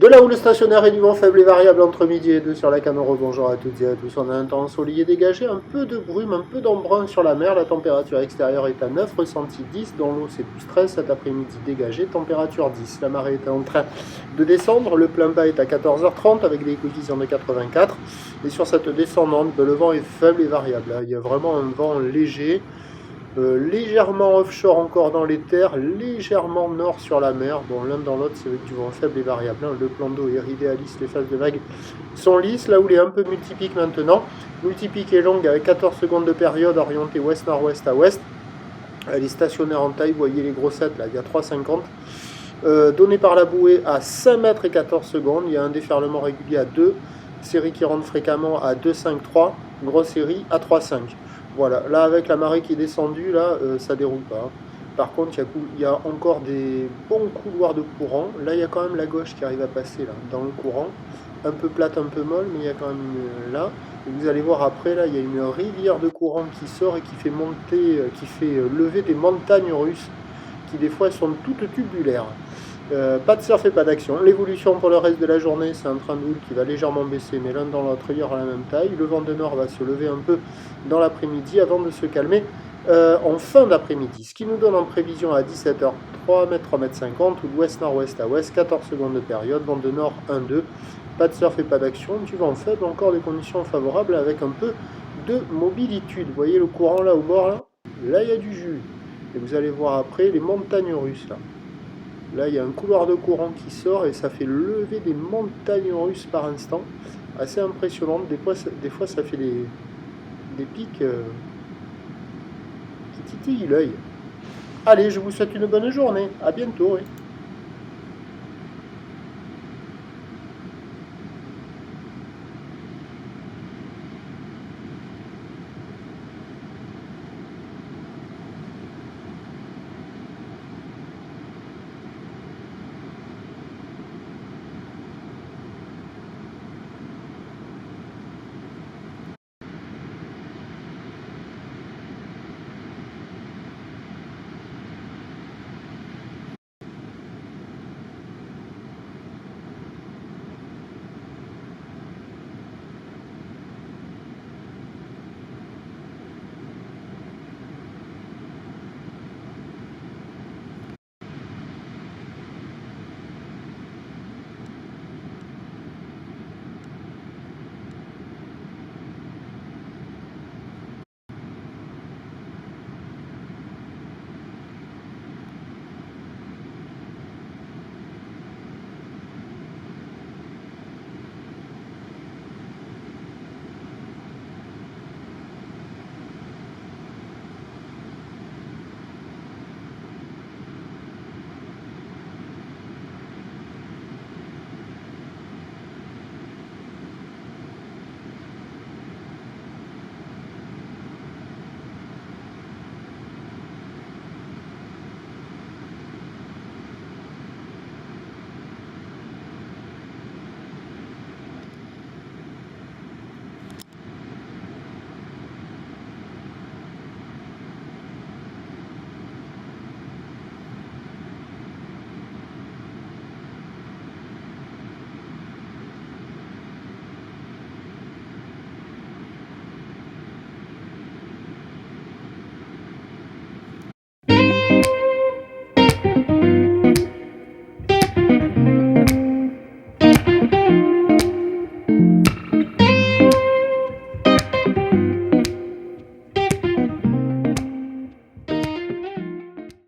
De la houle stationnaire et du vent faible et variable entre midi et 2 sur la canne rose. Bonjour à toutes et à tous. On a un temps ensoleillé dégagé, un peu de brume, un peu d'embrun sur la mer. La température extérieure est à 9 ressenti 10. Dans l'eau, c'est plus 13 cet après-midi dégagé. Température 10. La marée est en train de descendre. Le plein bas est à 14h30 avec des coefficients de 84. Et sur cette descendante, le vent est faible et variable. Il y a vraiment un vent léger. Légèrement offshore encore dans les terres, légèrement nord sur la mer. Bon, l'un dans l'autre, c'est avec du vent faible et variable. Le plan d'eau est idéaliste, les phases de vagues sont lisses. Là où il est un peu multipique maintenant. Multipique est longue avec 14 secondes de période orientée ouest-nord-ouest à ouest. Elle est stationnaire en taille, vous voyez les grossettes là, il y a 3,50. Donné par la bouée à 5 mètres et 14 secondes. Il y a un déferlement régulier à 2. Série qui rentre fréquemment à 2,5-3. Grosse série à 3,5. Voilà, là avec la marée qui est descendue, là, ça déroule pas. Par contre, il y a encore des bons couloirs de courant. Là, il y a quand même la gauche qui arrive à passer là, dans le courant. Un peu plate, un peu molle, mais il y a quand même là. Et vous allez voir après, là, il y a une rivière de courant qui sort et qui fait monter, qui fait lever des montagnes russes, qui des fois sont toutes tubulaires. Pas de surf et pas d'action. L'évolution pour le reste de la journée, c'est un train de houle qui va légèrement baisser, mais l'un dans l'autre, il y aura la même taille. Le vent de nord va se lever un peu dans l'après-midi avant de se calmer en fin d'après-midi. Ce qui nous donne en prévision à 17h 3 mètres, 3 mètres 50, ou d'ouest-nord-ouest à ouest, 14 secondes de période, vent de nord 1-2. Pas de surf et pas d'action, du vent faible, encore des conditions favorables avec un peu de mobilitude. Vous voyez le courant là au bord là? Là, il y a du jus. Et vous allez voir après les montagnes russes là. Là, il y a un couloir de courant qui sort et ça fait lever des montagnes russes par instant. Assez impressionnant. Des fois ça fait des pics qui titillent l'œil. Allez, je vous souhaite une bonne journée. À bientôt. Oui.